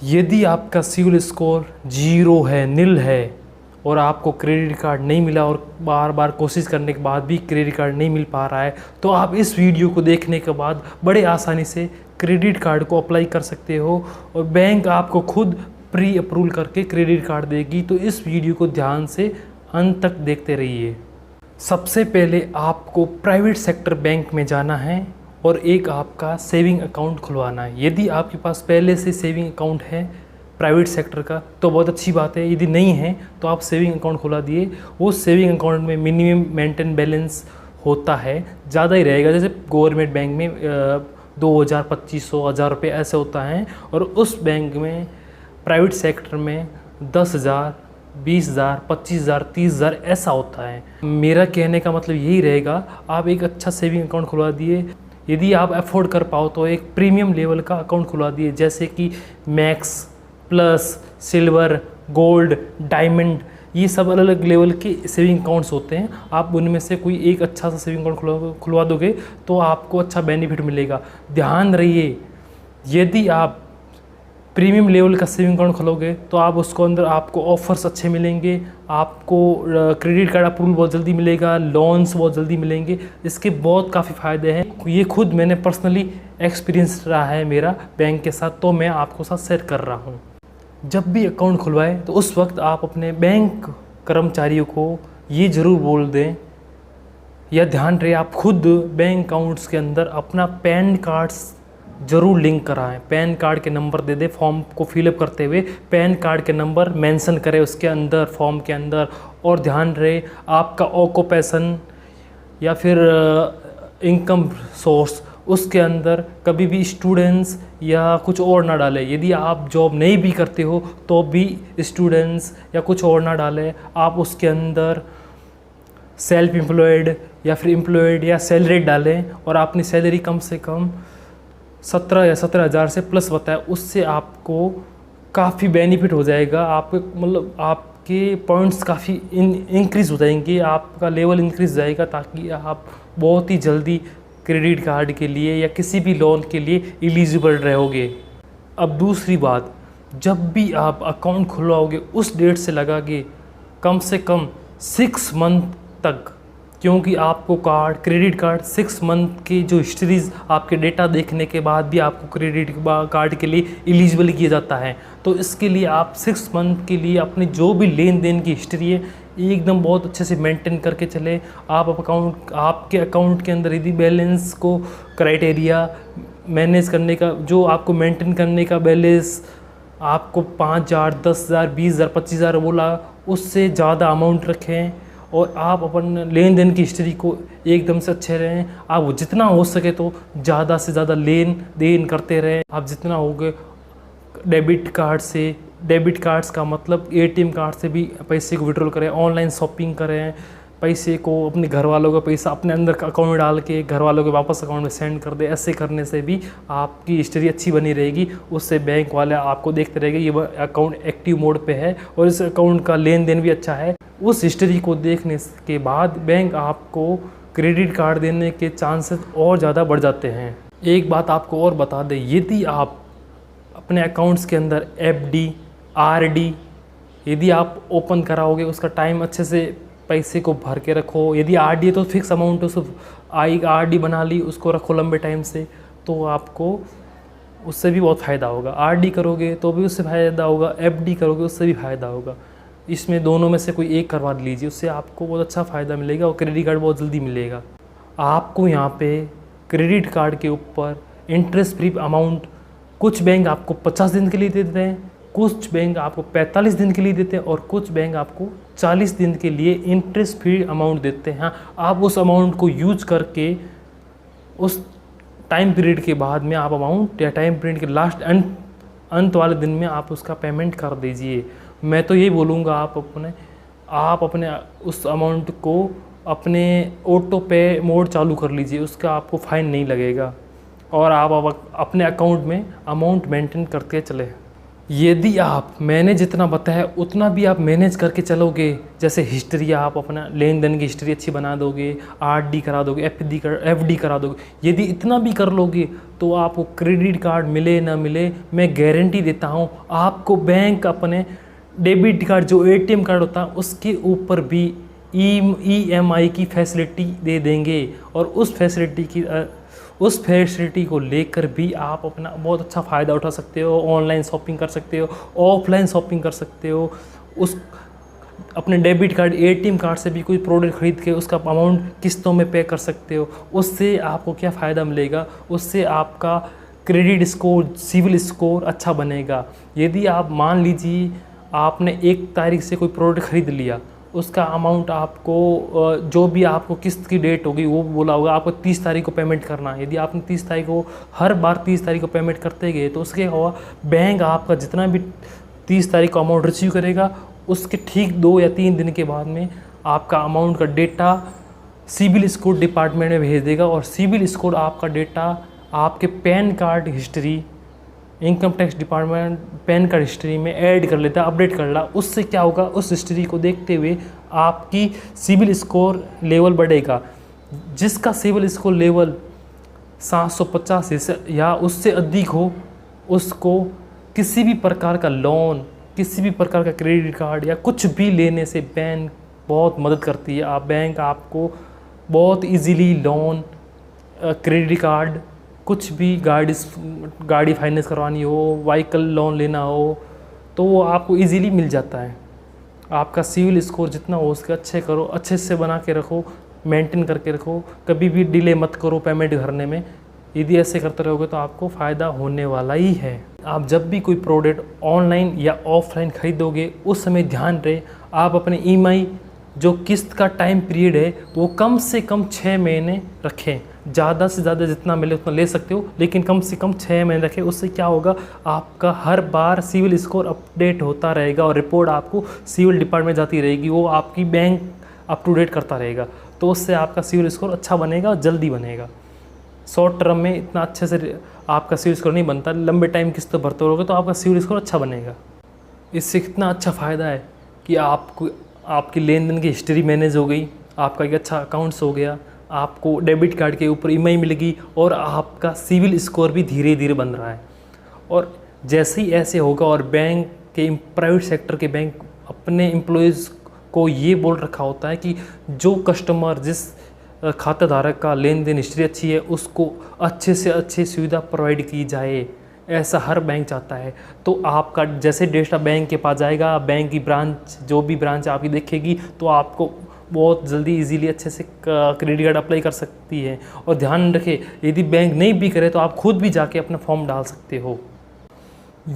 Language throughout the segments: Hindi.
यदि आपका सिविल स्कोर जीरो है, नील है और आपको क्रेडिट कार्ड नहीं मिला और बार बार कोशिश करने के बाद भी क्रेडिट कार्ड नहीं मिल पा रहा है, तो आप इस वीडियो को देखने के बाद बड़े आसानी से क्रेडिट कार्ड को अप्लाई कर सकते हो और बैंक आपको खुद प्री अप्रूवल करके क्रेडिट कार्ड देगी। तो इस वीडियो को ध्यान से अंत तक देखते रहिए। सबसे पहले आपको प्राइवेट सेक्टर बैंक में जाना है और एक आपका सेविंग अकाउंट खुलवाना है। यदि आपके पास पहले से सेविंग अकाउंट है प्राइवेट सेक्टर का तो बहुत अच्छी बात है, यदि नहीं है तो आप सेविंग अकाउंट खुला दिए। वो सेविंग अकाउंट में मिनिमम मेंटेन बैलेंस होता है, ज़्यादा ही रहेगा, जैसे गवर्नमेंट बैंक में 2000, 2500, 1000 रुपये ऐसे होता है, और उस बैंक में प्राइवेट सेक्टर में 10,000, 20,000, 25,000, 30,000 ऐसा होता है। मेरा कहने का मतलब यही रहेगा, आप एक अच्छा सेविंग अकाउंट खुलवा दिए। यदि आप अफोर्ड कर पाओ तो एक प्रीमियम लेवल का अकाउंट खुलवा दिए, जैसे कि max, plus, silver, gold, diamond, ये सब अलग अलग लेवल के सेविंग अकाउंट्स होते हैं। आप उनमें से कोई एक अच्छा सा सेविंग अकाउंट खुलवा दोगे तो आपको अच्छा बेनिफिट मिलेगा। ध्यान रहिए, यदि आप प्रीमियम लेवल का सेविंग अकाउंट खोलोगे तो आप उसको अंदर आपको ऑफर्स अच्छे मिलेंगे, आपको क्रेडिट कार्ड अप्रूवल बहुत जल्दी मिलेगा, लोन्स बहुत जल्दी मिलेंगे। इसके बहुत काफ़ी फ़ायदे हैं। ये खुद मैंने पर्सनली एक्सपीरियंस रहा है मेरा बैंक के साथ, तो मैं आपको साथ शेयर कर रहा हूँ। जब भी अकाउंट खुलवाएं तो उस वक्त आप अपने बैंक कर्मचारियों को ये ज़रूर बोल दें या ध्यान रहे, आप खुद बैंक अकाउंट्स के अंदर अपना पैन कार्ड्स ज़रूर लिंक कराएं। पैन कार्ड के नंबर दे दे, फॉर्म को फिलअप करते हुए पैन कार्ड के नंबर मेंशन करें उसके अंदर, फॉर्म के अंदर। और ध्यान रहे, आपका ऑक्यूपेशन या फिर इनकम सोर्स उसके अंदर कभी भी स्टूडेंट्स या कुछ और ना डालें। यदि आप जॉब नहीं भी करते हो तो भी स्टूडेंट्स या कुछ और ना डालें। आप उसके अंदर सेल्फ एम्प्लॉयड या फिर एम्प्लॉयड या सैलरीड डालें और अपनी सैलरी कम से कम 17 या 17,000 से प्लस बताए। उससे आपको काफ़ी बेनिफिट हो जाएगा। आप मतलब आपके पॉइंट्स काफ़ी इंक्रीज़ हो जाएंगे, आपका लेवल इंक्रीज़ हो जाएगा, ताकि आप बहुत ही जल्दी क्रेडिट कार्ड के लिए या किसी भी लोन के लिए एलिजिबल रहोगे। अब दूसरी बात, जब भी आप अकाउंट खुलवाओगे उस डेट से लगा के कम से कम 6 मंथ तक, क्योंकि आपको क्रेडिट कार्ड 6 मंथ की जो हिस्ट्रीज आपके डेटा देखने के बाद भी आपको क्रेडिट कार्ड के लिए एलिजिबल किया जाता है। तो इसके लिए आप 6 मंथ के लिए अपनी जो भी लेन देन की हिस्ट्री है एकदम बहुत अच्छे से मेंटेन करके चले। आपके अकाउंट के अंदर यदि बैलेंस को क्राइटेरिया मैनेज करने का, जो आपको मेंटेन करने का बैलेंस आपको 5,000, 10,000, 20,000, 25,000 बोला, उससे ज़्यादा अमाउंट रखें और आप अपन लेन देन की हिस्ट्री को एकदम से अच्छे रहें। आप जितना हो सके तो ज़्यादा से ज़्यादा लेन देन करते रहें। आप जितना होगे डेबिट कार्ड्स का मतलब एटीएम कार्ड से भी पैसे को विड्रॉल करें, ऑनलाइन शॉपिंग करें, पैसे को अपने घर वालों का पैसा अपने अंदर का अकाउंट में डाल के घर वालों के वापस अकाउंट में सेंड कर दे। ऐसे करने से भी आपकी हिस्ट्री अच्छी बनी रहेगी, उससे बैंक वाले आपको देखते रहेंगे ये अकाउंट एक्टिव मोड पे है और इस अकाउंट का लेन देन भी अच्छा है। उस हिस्ट्री को देखने के बाद बैंक आपको क्रेडिट कार्ड देने के चांसेस और ज़्यादा बढ़ जाते हैं। एक बात आपको और बता दें, यदि आप अपने अकाउंट्स के अंदर एफडी, आरडी यदि आप ओपन कराओगे, उसका टाइम अच्छे से पैसे को भर के रखो। यदि आरडी है तो फिक्स अमाउंट, उस आरडी बना ली, उसको रखो लंबे टाइम से, तो आपको उससे भी बहुत फ़ायदा होगा। आरडी करोगे तो भी उससे फ़ायदा होगा, एफडी करोगे उससे भी फ़ायदा होगा। इसमें दोनों में से कोई एक करवा लीजिए, उससे आपको बहुत अच्छा फ़ायदा मिलेगा और क्रेडिट कार्ड बहुत जल्दी मिलेगा। आपको यहाँ पे क्रेडिट कार्ड के ऊपर इंटरेस्ट फ्री अमाउंट कुछ बैंक आपको 50 दिन के लिए देते हैं, कुछ बैंक आपको 45 दिन के लिए देते हैं और कुछ बैंक आपको 40 दिन के लिए इंटरेस्ट फ्री अमाउंट देते हैं। आप उस अमाउंट को यूज करके उस टाइम पीरियड के बाद में आप अमाउंट या टाइम पीरियड के लास्ट अंत वाले दिन में आप उसका पेमेंट कर दीजिए। मैं तो यही बोलूँगा, आप अपने उस अमाउंट को अपने ऑटो पे मोड चालू कर लीजिए, उसका आपको फ़ाइन नहीं लगेगा और आप अपने अकाउंट में अमाउंट मेंटेन करते चले। यदि आप मैंने जितना बताया उतना भी आप मैनेज करके चलोगे, जैसे हिस्ट्री आप अपना लेन देन की हिस्ट्री अच्छी बना दोगे, आरडी करा दोगे, एफडी करा दोगे, यदि इतना भी कर लोगे तो आपको क्रेडिट कार्ड मिले ना मिले, मैं गारंटी देता हूँ आपको बैंक अपने डेबिट कार्ड जो एटीएम कार्ड होता है उसके ऊपर भी ईएमआई की फैसिलिटी दे देंगे। और उस फैसिलिटी को लेकर भी आप अपना बहुत अच्छा फ़ायदा उठा सकते हो, ऑनलाइन शॉपिंग कर सकते हो, ऑफलाइन शॉपिंग कर सकते हो। उस अपने डेबिट कार्ड एटीएम कार्ड से भी कोई प्रोडक्ट खरीद के उसका अमाउंट किस्तों में पे कर सकते हो। उससे आपको क्या फ़ायदा मिलेगा, उससे आपका क्रेडिट स्कोर, सिविल स्कोर अच्छा बनेगा। यदि आप मान लीजिए आपने 1 तारीख से कोई प्रोडक्ट ख़रीद लिया, उसका अमाउंट आपको जो भी आपको किस्त की डेट होगी वो बोला होगा आपको 30 तारीख को पेमेंट करना है। यदि आपने 30 तारीख को हर बार 30 तारीख को पेमेंट करते गए तो उसके हुआ बैंक आपका जितना भी 30 तारीख को अमाउंट रिसीव करेगा उसके ठीक 2 या 3 दिन के बाद में आपका अमाउंट का डेटा सिविल स्कोर डिपार्टमेंट में भेज देगा। और सिविल स्कोर आपका डेटा आपके pan card history, income tax department pan card history में ऐड कर लेता है, अपडेट कर रहा। उससे क्या होगा, उस हिस्ट्री को देखते हुए आपकी सिविल स्कोर लेवल बढ़ेगा। जिसका सिविल स्कोर लेवल 750 या उससे अधिक हो उसको किसी भी प्रकार का लोन, किसी भी प्रकार का क्रेडिट कार्ड या कुछ भी लेने से बैंक बहुत मदद करती है। बैंक आपको बहुत इजीली लोन, क्रेडिट कार्ड, कुछ भी गाड़ी फाइनेंस करवानी हो, व्हीकल लोन लेना हो तो वो आपको इजीली मिल जाता है। आपका सिविल स्कोर जितना हो उसके अच्छे करो, अच्छे से बना के रखो, मेंटेन करके रखो, कभी भी डिले मत करो पेमेंट भरने में। यदि ऐसे करते रहोगे तो आपको फ़ायदा होने वाला ही है। आप जब भी कोई प्रोडक्ट ऑनलाइन या ऑफलाइन ख़रीदोगे उस समय ध्यान रहे आप अपने ईएमआई जो किस्त का टाइम पीरियड है वो कम से कम 6 महीने रखें। ज़्यादा से ज़्यादा जितना मिले उतना ले सकते हो, लेकिन कम से कम 6 महीने रखें। उससे क्या होगा, आपका हर बार सिविल स्कोर अपडेट होता रहेगा और रिपोर्ट आपको सिविल डिपार्टमेंट जाती रहेगी, वो आपकी बैंक अप टू डेट करता रहेगा। तो उससे आपका सिविल स्कोर अच्छा बनेगा, जल्दी बनेगा। शॉर्ट टर्म में इतना अच्छे से आपका सिविल स्कोर नहीं बनता, लंबे टाइम किस्त भरते रहोगे तो आपका सिविल स्कोर अच्छा बनेगा। इससे कितना अच्छा फ़ायदा है कि आपको आपकी लेन देन की हिस्ट्री मैनेज हो गई, आपका एक अच्छा अकाउंट्स हो गया, आपको डेबिट कार्ड के ऊपर ईएमआई मिलेगी और आपका सिविल स्कोर भी धीरे धीरे बन रहा है। और जैसे ही ऐसे होगा और बैंक के प्राइवेट सेक्टर के बैंक अपने एम्प्लॉयज़ को ये बोल रखा होता है कि जो कस्टमर जिस खाताधारक का लेन देन हिस्ट्री अच्छी है उसको अच्छे से अच्छी सुविधा प्रोवाइड की जाए, ऐसा हर बैंक चाहता है। तो आपका जैसे डेटा बैंक के पास जाएगा, बैंक की ब्रांच जो भी ब्रांच आपकी देखेगी तो आपको बहुत जल्दी इजीली अच्छे से क्रेडिट कार्ड अप्लाई कर सकती है। और ध्यान रखें यदि बैंक नहीं भी करे तो आप खुद भी जाके अपना फॉर्म डाल सकते हो।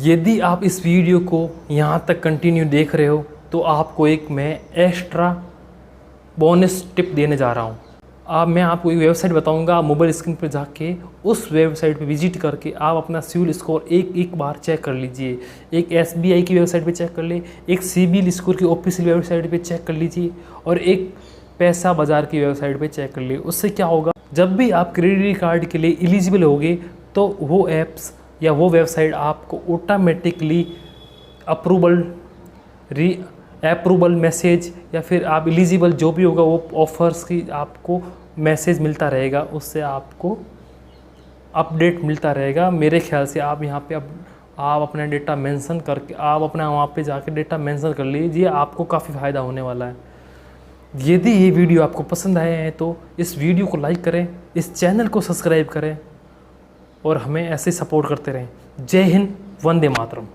यदि आप इस वीडियो को यहाँ तक कंटिन्यू देख रहे हो तो आपको एक मैं एक्स्ट्रा बोनस टिप देने जा रहा हूँ। मैं आपको एक वेबसाइट बताऊंगा, आप मोबाइल स्क्रीन पर जाके उस वेबसाइट पे विजिट करके आप अपना सिविल स्कोर एक बार चेक कर लीजिए। एक एसबीआई की वेबसाइट पे चेक कर ले, एक सिविल स्कोर की ऑफिशियल वेबसाइट पे चेक कर लीजिए और एक पैसा बाज़ार की वेबसाइट पे चेक कर लिए। उससे क्या होगा, जब भी आप क्रेडिट कार्ड के लिए एलिजिबल होगे तो वो ऐप्स या वो वेबसाइट आपको ऑटोमेटिकली अप्रूवल मैसेज या फिर आप एलिजिबल जो भी होगा वो ऑफ़र्स की आपको मैसेज मिलता रहेगा, उससे आपको अपडेट मिलता रहेगा। मेरे ख्याल से आप यहाँ पे आप अपना डेटा मेंशन करके आप अपना वहाँ पे जाके डेटा मेंशन कर लीजिए, आपको काफ़ी फ़ायदा होने वाला है। यदि ये वीडियो आपको पसंद आए हैं तो इस वीडियो को लाइक करें, इस चैनल को सब्सक्राइब करें और हमें ऐसे सपोर्ट करते रहें। जय हिंद, वंदे मातरम।